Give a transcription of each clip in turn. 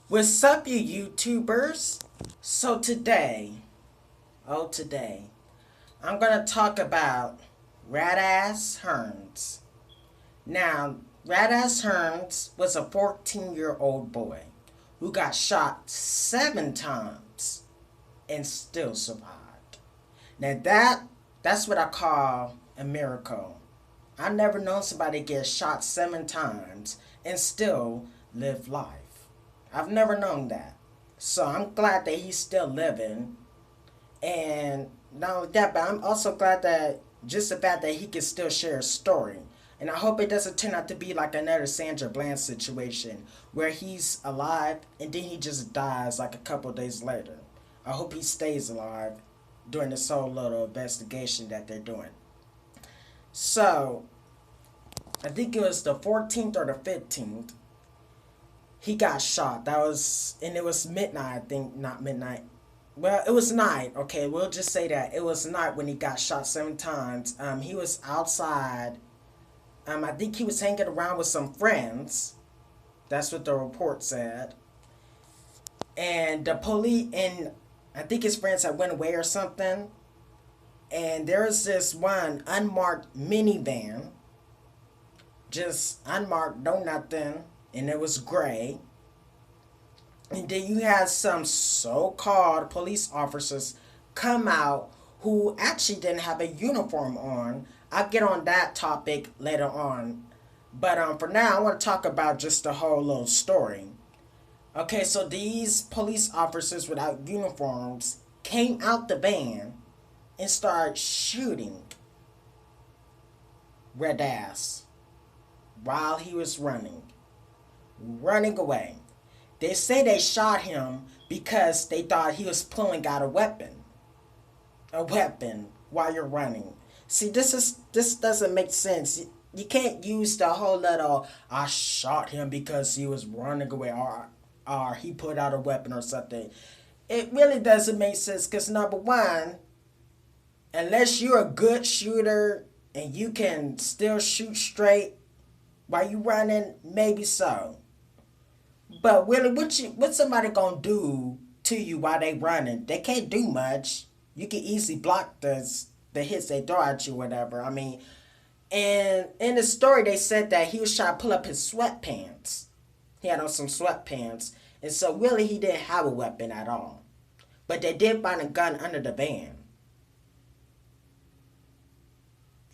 What's up, you YouTubers? So today, I'm gonna talk about Radazz+Hearns. Now, Radazz+Hearns was a 14-year-old boy who got shot 7 times and still survived. Now that's what I call a miracle. I never known somebody get shot 7 times and still live life. I've never known that. So I'm glad that he's still living. And not only that, but I'm also glad that just the fact that he can still share a story. And I hope it doesn't turn out to be like another Sandra Bland situation where he's alive and then he just dies like a couple days later. I hope he stays alive during this whole little investigation that they're doing. So, I think it was the 14th or the 15th. He got shot. And it was midnight, I think, not midnight. Well, it was night. Okay, we'll just say that it was night when he got shot 7 times. He was outside. I think he was hanging around with some friends. That's what the report said. And the police and I think his friends had went away or something. And there was this one unmarked minivan, just unmarked, no nothing, and it was gray. And then you had some so-called police officers come out who actually didn't have a uniform on. I'll get on that topic later on. But for now, I want to talk about just the whole little story. Okay, so these police officers without uniforms came out the van and started shooting Radazz while he was running away. They say they shot him because they thought he was pulling out a weapon while you're running. See, this doesn't make sense. You can't use the whole little I shot him because he was running away or he put out a weapon or something. It really doesn't make sense because number one, unless you're a good shooter and you can still shoot straight while you running, maybe so. But really, what somebody gonna do to you while they running? They can't do much. You can easily block the hits they throw at you, whatever. I mean, and in the story they said that he was trying to pull up his sweatpants. He had on some sweatpants, and so really he didn't have a weapon at all. But they did find a gun under the van.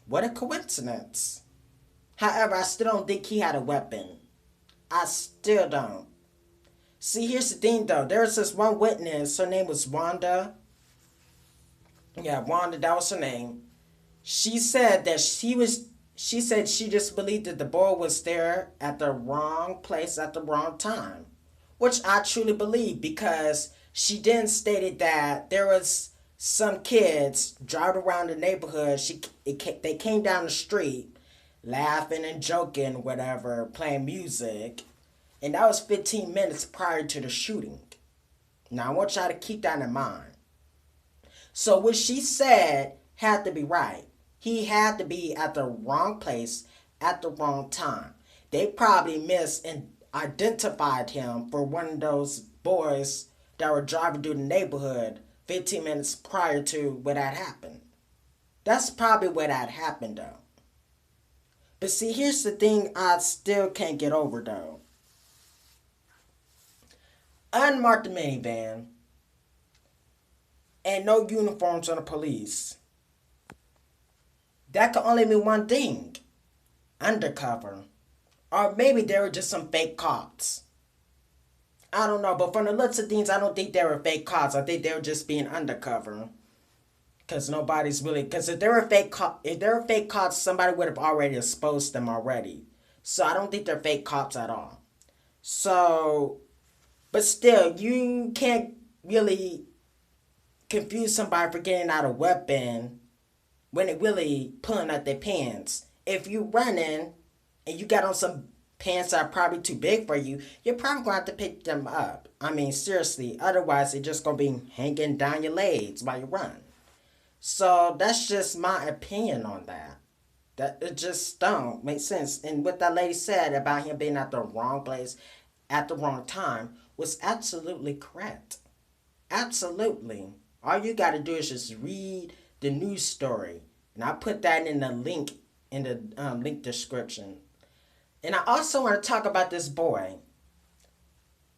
What a coincidence. However, I still don't think he had a weapon. I still don't. See, here's the thing though. There was this one witness. Her name was Wanda. Yeah, Wanda, that was her name. She said that she said she just believed that the boy was there at the wrong place at the wrong time. Which I truly believe because she then stated that there was some kids driving around the neighborhood. They came down the street laughing and joking, whatever, playing music. And that was 15 minutes prior to the shooting. Now, I want y'all to keep that in mind. So, what she said had to be right. He had to be at the wrong place at the wrong time. They probably misidentified him for one of those boys that were driving through the neighborhood 15 minutes prior to where that happened. That's probably where that happened, though. But see, here's the thing I still can't get over, though. Unmarked minivan and no uniforms on the police. That could only mean one thing. Undercover. Or maybe they were just some fake cops. I don't know, but from the looks of things, I don't think they were fake cops. I think they were just being undercover. Because nobody's really... Because if they were fake cops, somebody would have already exposed them already. So I don't think they're fake cops at all. So... But still, you can't really confuse somebody for getting out a weapon when they really pulling out their pants. If you running and you got on some pants that are probably too big for you, you're probably going to have to pick them up. I mean, seriously. Otherwise, they're just going to be hanging down your legs while you run. So, that's just my opinion on that. That it just don't make sense. And what that lady said about him being at the wrong place, at the wrong time was absolutely correct. Absolutely. All you got to do is just read the news story. And I put that in the link in the link description. And I also want to talk about this boy,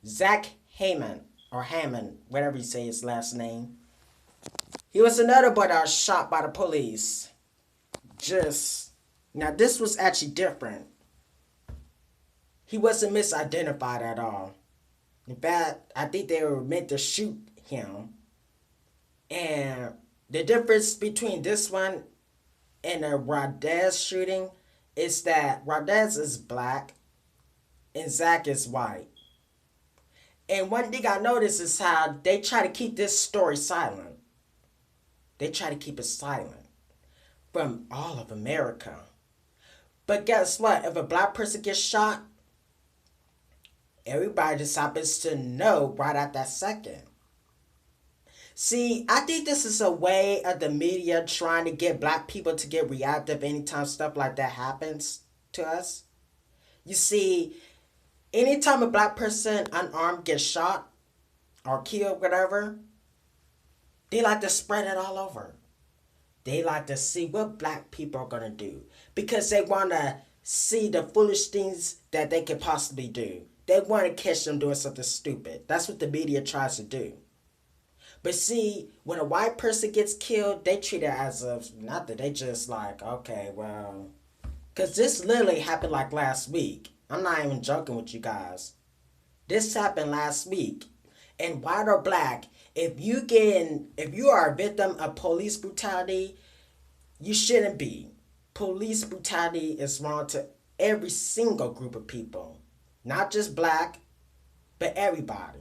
Zach Hammond, or Hammond, whatever you say his last name. He was another boy that was shot by the police. Just, now this was actually different. He wasn't misidentified at all. In fact, I think they were meant to shoot him. And the difference between this one and the Radazz shooting is that Radazz is black and Zach is white. And one thing I noticed is how they try to keep this story silent. They try to keep it silent from all of America. But guess what? If a black person gets shot, everybody just happens to know right at that second. See, I think this is a way of the media trying to get black people to get reactive anytime stuff like that happens to us. You see, anytime a black person unarmed gets shot or killed, whatever, they like to spread it all over. They like to see what black people are going to do because they want to see the foolish things that they could possibly do. They want to catch them doing something stupid. That's what the media tries to do. But see, when a white person gets killed, they treat it as if, not that they just like, okay, well, because this literally happened like last week. I'm not even joking with you guys. This happened last week. And white or black, if you are a victim of police brutality, you shouldn't be. Police brutality is wrong to every single group of people. Not just black, but everybody.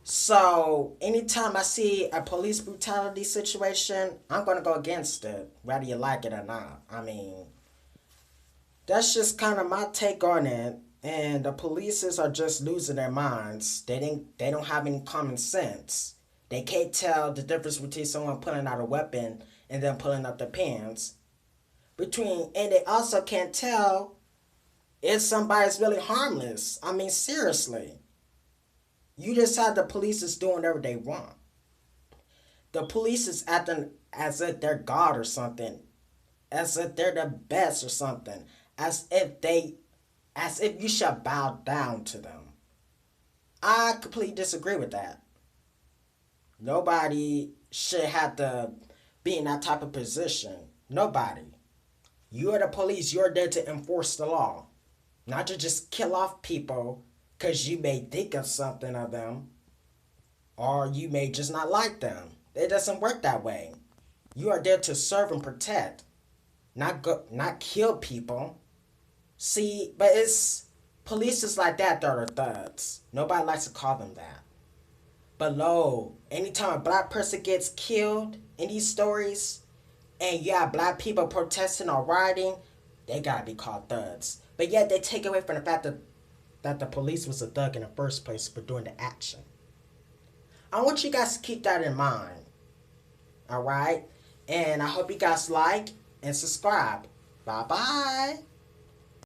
So, anytime I see a police brutality situation, I'm going to go against it, whether you like it or not. I mean, that's just kind of my take on it. And the polices are just losing their minds. They don't have any common sense. They can't tell the difference between someone pulling out a weapon and then pulling up their pants. And they also can't tell if somebody's really harmless. I mean, seriously. You just have the police is doing whatever they want. The police is acting as if they're God or something. As if they're the best or something. As if you should bow down to them. I completely disagree with that. Nobody should have to be in that type of position. Nobody. You are the police. You're there to enforce the law. Not to just kill off people because you may think of something of them. Or you may just not like them. It doesn't work that way. You are there to serve and protect. Not kill people. See, but it's police is like that are the thugs. Nobody likes to call them that. But anytime a black person gets killed in these stories, and you have black people protesting or rioting, they gotta be called thugs. But yet they take away from the fact that the police was a thug in the first place for doing the action. I want you guys to keep that in mind. Alright? And I hope you guys like and subscribe. Bye-bye.